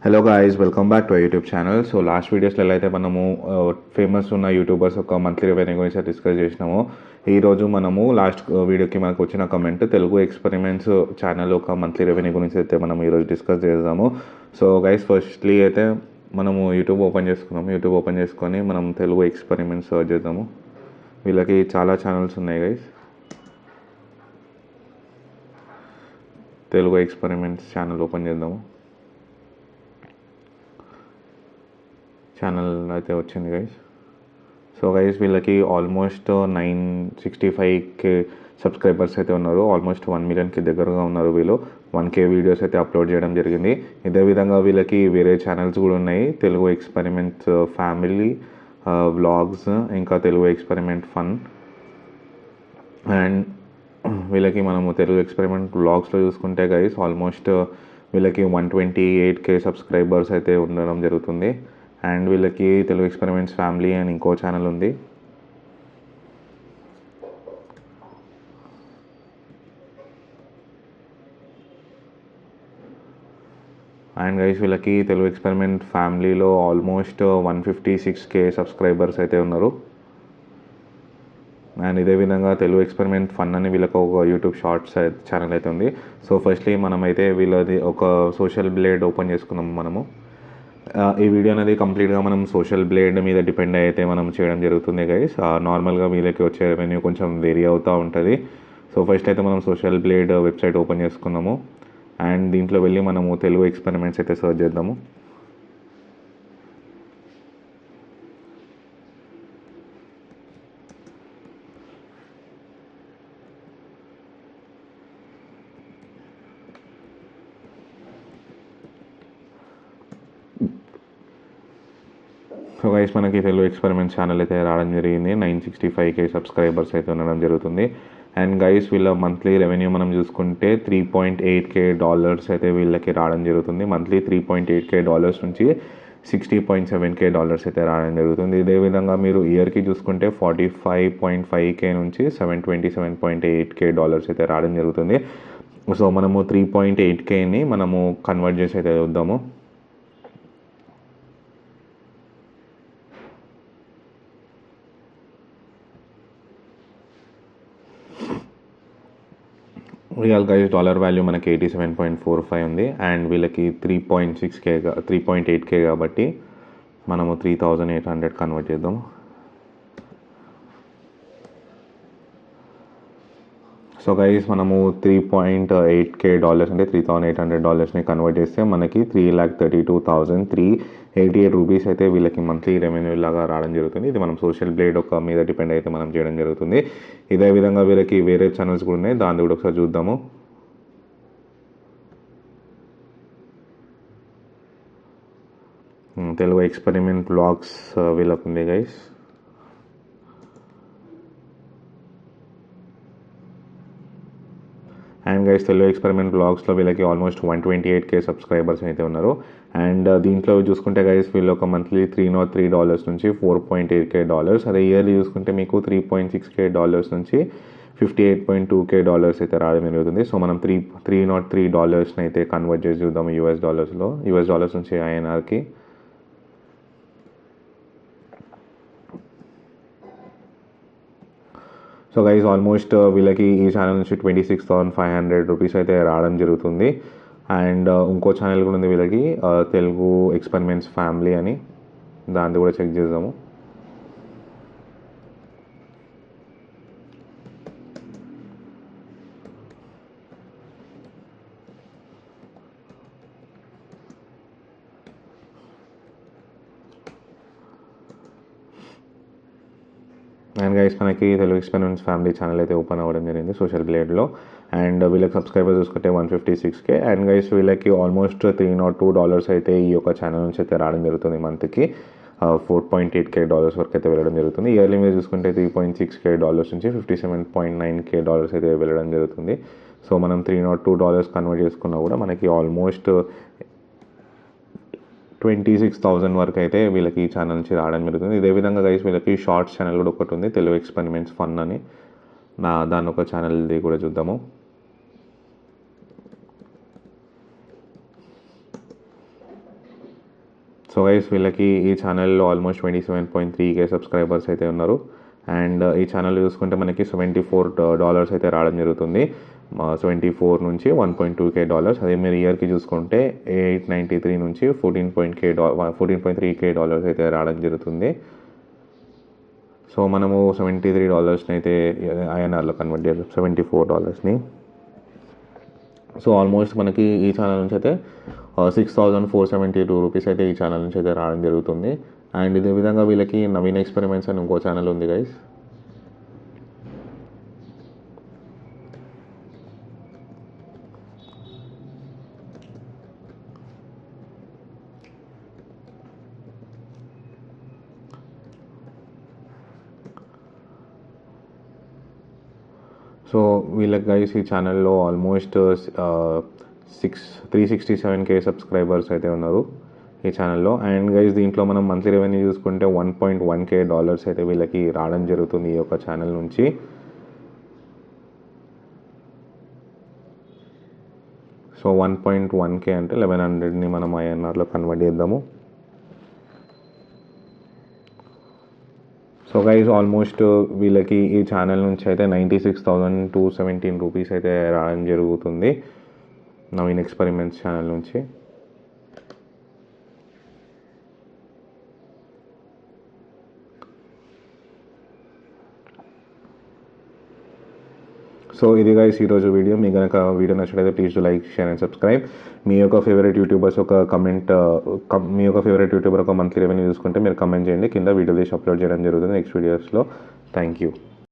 Hello guys, welcome back to YouTube channel. So last వీడియోస్లో ఎలా అయితే మనము ఫేమస్ ఉన్న యూట్యూబర్స్ ఒక మంత్లీ రెవెన్యూ గురించి డిస్కస్ చేసినాము. ఈరోజు మనము లాస్ట్ వీడియోకి మనకు వచ్చిన కమెంట్ తెలుగు ఎక్స్పెరిమెంట్స్ ఛానల్ ఒక మంత్లీ రెవెన్యూ గురించి అయితే మనం ఈరోజు డిస్కస్ చేద్దాము. సో గైస్, ఫస్ట్లీ అయితే మనము యూట్యూబ్ ఓపెన్ చేసుకున్నాము. యూట్యూబ్ ఓపెన్ చేసుకొని మనం తెలుగు ఎక్స్పెరిమెంట్స్ సర్చ్ చేద్దాము. వీళ్ళకి చాలా ఛానల్స్ ఉన్నాయి guys. Telugu experiments channel open చేద్దాము. ఛానల్ అయితే వచ్చింది గైస్. సో గైస్, వీళ్ళకి ఆల్మోస్ట్ 965K సబ్స్క్రైబర్స్ అయితే ఉన్నారు. ఆల్మోస్ట్ 1 మిలియన్కి దగ్గరగా ఉన్నారు. వీళ్ళు 1K వీడియోస్ అయితే అప్లోడ్ చేయడం జరిగింది. ఇదే విధంగా వీళ్ళకి వేరే ఛానల్స్ కూడా ఉన్నాయి. తెలుగు ఎక్స్పెరిమెంట్స్ ఫ్యామిలీ వ్లాగ్స్, ఇంకా తెలుగు ఎక్స్పెరిమెంట్ ఫన్. అండ్ వీళ్ళకి మనము తెలుగు ఎక్స్పెరిమెంట్ వ్లాగ్స్లో చూసుకుంటే గైస్ ఆల్మోస్ట్ వీళ్ళకి 128K సబ్స్క్రైబర్స్ అయితే ఉండడం జరుగుతుంది. అండ్ వీళ్ళకి తెలుగు ఎక్స్పెరిమెంట్స్ ఫ్యామిలీ అని ఇంకో ఛానల్ ఉంది. అండ్ గైస్, వీళ్ళకి తెలుగు ఎక్స్పెరిమెంట్ ఫ్యామిలీలో ఆల్మోస్ట్ 156K సబ్స్క్రైబర్స్ అయితే ఉన్నారు. అండ్ ఇదే విధంగా తెలుగు ఎక్స్పెరిమెంట్ ఫన్ అని వీళ్ళకి ఒక యూట్యూబ్ షార్ట్స్ ఛానల్ అయితే ఉంది. సో ఫస్ట్లీ మనమైతే వీళ్ళది ఒక సోషల్ బ్లేడ్ ఓపెన్ చేసుకున్నాము మనము. ఈ వీడియో అనేది కంప్లీట్గా మనం సోషల్ బ్లేడ్ మీద డిపెండ్ అయితే మనం చేయడం జరుగుతుంది గైస్. నార్మల్గా వీళ్ళకి వచ్చే రెవెన్యూ కొంచెం వేరీ అవుతూ ఉంటుంది. సో ఫస్ట్ అయితే మనం సోషల్ బ్లేడ్ వెబ్సైట్ ఓపెన్ చేసుకున్నాము. అండ్ దీంట్లో వెళ్ళి మనము తెలుగు ఎక్స్పెరిమెంట్స్ అయితే సర్చ్ చేద్దాము. సో గైస్, మనకి తెలుగు ఎక్స్పెరిమెంట్ ఛానల్ అయితే రావడం జరిగింది. 965K సబ్స్క్రైబర్స్ అయితే ఉండడం జరుగుతుంది. అండ్ గైస్, వీళ్ళ మంత్లీ రెవెన్యూ మనం చూసుకుంటే $3.8K అయితే వీళ్ళకి రావడం జరుగుతుంది. మంత్లీ $3.8K నుంచి $60.7K అయితే రావడం జరుగుతుంది. ఇదే విధంగా మీరు ఇయర్కి చూసుకుంటే 45.5K నుంచి $727.8K అయితే రావడం జరుగుతుంది. సో మనము 3.8Kని మనము కన్వర్ట్ చేసి అయితే చూద్దాము. రియల్ గైస్ డాలర్ వాల్యూ మనకి 87.45 ఉంది. అండ్ వీళ్ళకి 3.8K కాబట్టి మనము 3,800 కన్వర్ట్ చేద్దాం. సో గైస్, మనము 3.8K అంటే $3,800ని కన్వర్ట్ చేస్తే మనకి 3,32,388 రూపీస్ అయితే వీళ్ళకి మంత్లీ రెవెన్యూ లాగా రావడం జరుగుతుంది. ఇది మనం సోషల్ బ్లేడ్ ఒక మీద డిపెండ్ అయితే మనం చేయడం జరుగుతుంది. ఇదే విధంగా వీళ్ళకి వేరే ఛానల్స్ కూడా ఉన్నాయి. దాన్ని కూడా ఒకసారి చూద్దాము. తెలుగు ఎక్స్పెరిమెంట్ వ్లాగ్స్ వీళ్ళకు ఉంది guys. And guys, Telugu experiment బ్లాగ్స్లో వీళ్ళకి ఆల్మోస్ట్ 128K సబ్స్క్రైబర్స్ అయితే ఉన్నారు. అండ్ దీంట్లో చూసుకుంటే గైస్ వీళ్ళు ఒక మంత్లీ $303 నుంచి $4.8K, అదే ఇయర్లీ చూసుకుంటే మీకు $3.6K నుంచి $58.2K అయితే రావడం జరుగుతుంది. సో మనం $303 అయితే కన్వర్ట్ చేసి చూద్దాము యూఎస్ డాలర్స్ నుంచి INRకి. సో గైస్, ఆల్మోస్ట్ వీళ్ళకి ఈ ఛానల్ నుంచి 26,500 రూపీస్ అయితే రావడం జరుగుతుంది. అండ్ ఇంకో ఛానల్ కూడా ఉంది వీళ్ళకి, తెలుగు ఎక్స్పెరిమెంట్స్ ఫ్యామిలీ అని. దాన్ని కూడా చెక్ చేద్దాము. అండ్ గైస్, మనకి తెలుగు ఎక్స్పెరిమెంట్స్ ఫ్యామిలీ ఛానల్ అయితే ఓపెన్ అవ్వడం జరిగింది సోషల్ బ్లేడ్లో. అండ్ వీళ్ళకి సబ్స్క్రైబర్స్ చూసుకుంటే 156K. అండ్ గైస్, వీళ్ళకి ఆల్మోస్ట్ $302 అయితే ఈ యొక్క ఛానల్ నుంచి అయితే రావడం జరుగుతుంది. మంత్కి $4.8K వరకు అయితే వెళ్ళడం జరుగుతుంది. ఇయర్లీ మీద చూసుకుంటే $3.6K నుంచి $57.9K అయితే వెళ్ళడం జరుగుతుంది. సో మనం $302 కన్వర్ట్ చేసుకున్నా కూడా మనకి ఆల్మోస్ట్ 26,000 వరకు అయితే వీళ్ళకి ఈ ఛానల్ నుంచి రావడం జరుగుతుంది. ఇదే విధంగా గైస్ వీళ్ళకి షార్ట్స్ ఛానల్ కూడా ఒకటి ఉంది, తెలుగు ఎక్స్పెరిమెంట్స్ ఫన్ అని. దాని ఒక ఛానల్ది కూడా చూద్దాము. సో గైస్ వీళ్ళకి ఈ ఛానల్లో ఆల్మోస్ట్ 27.3K సబ్స్క్రైబర్స్ అయితే ఉన్నారు. అండ్ ఈ ఛానల్ చూసుకుంటే మనకి $74 అయితే రావడం జరుగుతుంది. 74 నుంచి $1.2K. అదే మీరు ఇయర్కి చూసుకుంటే 893 నుంచి $14.3K అయితే రావడం జరుగుతుంది. సో మనము $73 అయితే INRలో కన్వర్ట్ చేయాలి, $74. సో ఆల్మోస్ట్ మనకి ఈ ఛానల్ నుంచి అయితే 6,472 రూపీస్ అయితే ఈ ఛానల్ నుంచి అయితే రావడం జరుగుతుంది. అండ్ ఇదే విధంగా వీళ్ళకి నవీన్ ఎక్స్పెరిమెంట్స్ అని ఇంకో ఛానల్ ఉంది గైస్. సో వీళ్ళకి గైస్ ఈ ఛానల్లో ఆల్మోస్ట్ 367K సబ్స్క్రైబర్స్ అయితే ఉన్నారు ఈ ఛానల్లో. అండ్ గైస్ దీంట్లో మనం మంత్లీ రెవెన్యూ చూసుకుంటే $1.1K అయితే వీళ్ళకి రావడం జరుగుతుంది ఈ యొక్క ఛానల్ నుంచి. సో 1.1K అంటే 1100ని మనం INRలో కన్వర్ట్ చేద్దాము. సో గైస్ ఆల్మోస్ట్ వీళ్ళకి ఈ ఛానల్ నుంచి అయితే 96,217 రూపీస్ అయితే రావడం జరుగుతుంది నవీన్ ఎక్స్పెరిమెంట్స్ ఛానల్ నుంచి. సో ఇది గైస్ ఈరోజు వీడియో. మీకు కనుక వీడియో నచ్చినట్లయితే please like, share and subscribe. మీ యొక్క ఫేవరెట్ యూట్యూబర్స్ ఒక మీ యొక్క ఫేవరెట్ యూట్యూబర్ ఒక మంత్లీ రెవెన్యూ చూసుకుంటే మీరు కమెంట్ చేయండి, కింద వీడియో తీసి అప్లోడ్ చేయడం జరుగుతుంది నెక్స్ట్ వీడియోస్లో. Thank you.